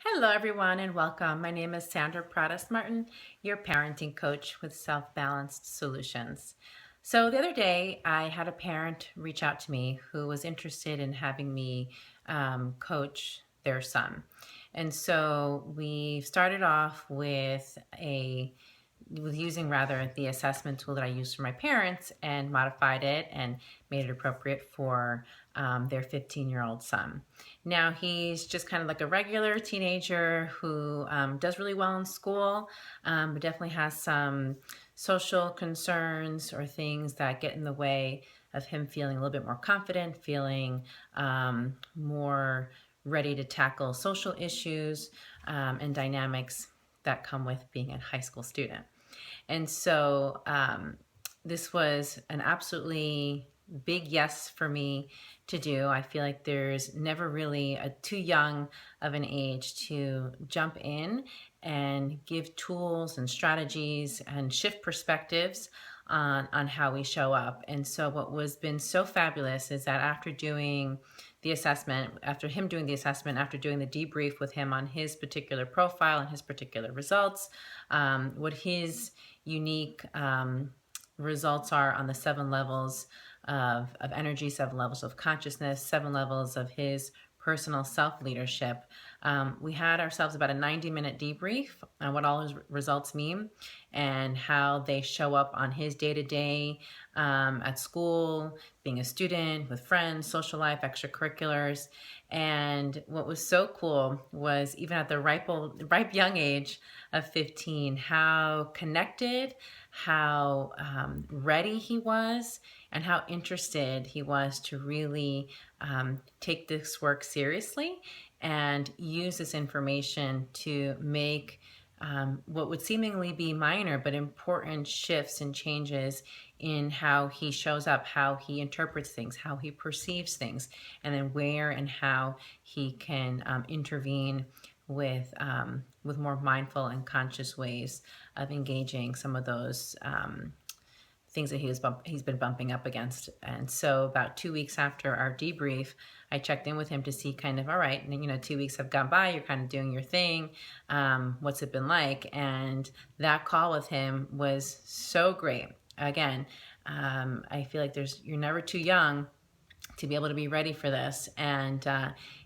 Hello, everyone, and welcome. My name is Sandra Pradas Martin, your parenting coach with Self Balanced Solutions. So, the other day, I had a parent reach out to me who was interested in having me coach their son. And so, we started off with using rather the assessment tool that I use for my parents and modified it and made it appropriate for their 15-year-old son. Now he's just kind of like a regular teenager who does really well in school, but definitely has some social concerns or things that get in the way of him feeling a little bit more confident, feeling more ready to tackle social issues and dynamics that come with being a high school student. And so this was an absolutely big yes for me to do. I feel like there's never really a too young of an age to jump in and give tools and strategies and shift perspectives on how we show up. And so what was been so fabulous is that after doing the assessment, after him doing the assessment, after doing the debrief with him on his particular profile and his particular results, what his unique results are on the 7 levels of energy, 7 levels of consciousness, 7 levels of his personal self-leadership. We had ourselves about a 90-minute debrief on what all his results mean and how they show up on his day-to-day at school, being a student, with friends, social life, extracurriculars. And what was so cool was even at the ripe young age of 15, how connected, how ready he was, and how interested he was to really take this work seriously and use this information to make what would seemingly be minor but important shifts and changes in how he shows up, how he interprets things, how he perceives things, and then where and how he can intervene with more mindful and conscious ways of engaging some of those things that he's been bumping up against. And so about 2 weeks after our debrief, I checked in with him to see kind of, all right, and 2 weeks have gone by, you're kind of doing your thing. What's it been like? And that call with him was so great. Again, I feel like you're never too young to be able to be ready for this. And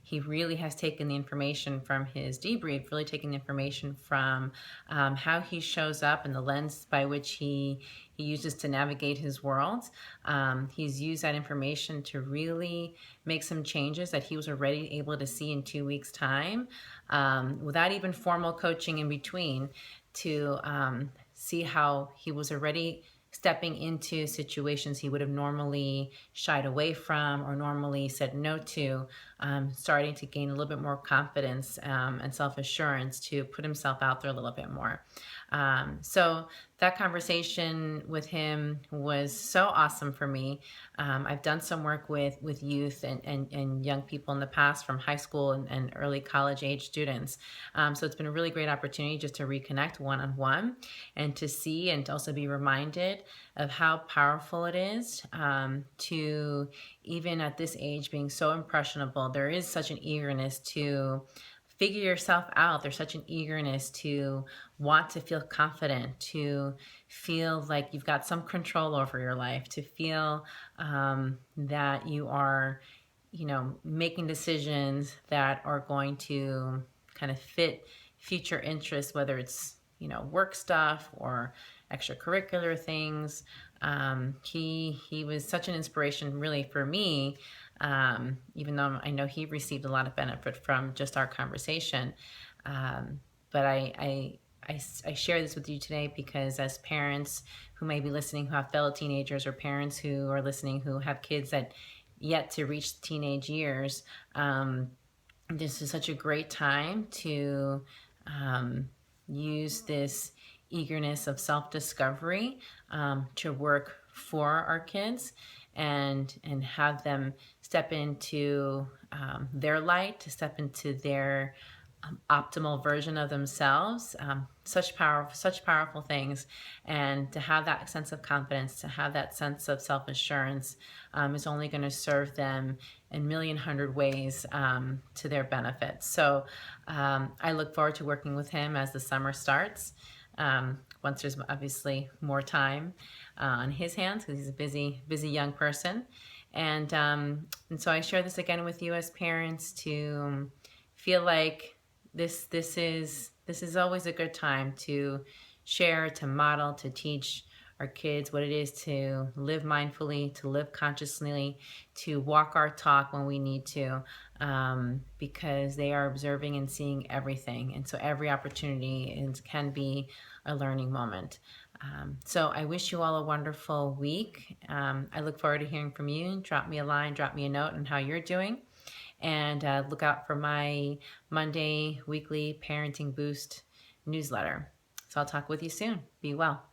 he really has taken the information from his debrief, really taken the information from how he shows up and the lens by which he uses to navigate his world. He's used that information to really make some changes that he was already able to see in 2 weeks' time, without even formal coaching in between, to see how he was already stepping into situations he would have normally shied away from or normally said no to, starting to gain a little bit more confidence and self-assurance to put himself out there a little bit more. So that conversation with him was so awesome for me. I've done some work with youth and young people in the past, from high school and early college age students. So it's been a really great opportunity just to reconnect one-on-one and to see and to also be reminded of how powerful it is to, even at this age, being so impressionable. There is such an eagerness to figure yourself out. There's such an eagerness to want to feel confident, to feel like you've got some control over your life, to feel that you are, making decisions that are going to kind of fit future interests, whether it's, work stuff or extracurricular things. He was such an inspiration really for me, even though I know he received a lot of benefit from just our conversation. But I share this with you today because as parents who may be listening who have fellow teenagers, or parents who are listening who have kids that yet to reach teenage years, this is such a great time to use this eagerness of self-discovery to work for our kids and have them step into their light, to step into their optimal version of themselves. Such powerful things, and to have that sense of confidence, to have that sense of self-assurance, is only going to serve them in a million hundred ways, to their benefit. So I look forward to working with him as the summer starts. Once there's obviously more time on his hands, because he's a busy young person, and so I share this again with you as parents to feel like this is always a good time to share, to model, to teach our kids what it is to live mindfully, to live consciously, to walk our talk when we need to, because they are observing and seeing everything, and so every opportunity can be a learning moment. So I wish you all a wonderful week. I look forward to hearing from you. Drop me a line, drop me a note on how you're doing. And look out for my Monday weekly Parenting Boost newsletter. So I'll talk with you soon. Be well.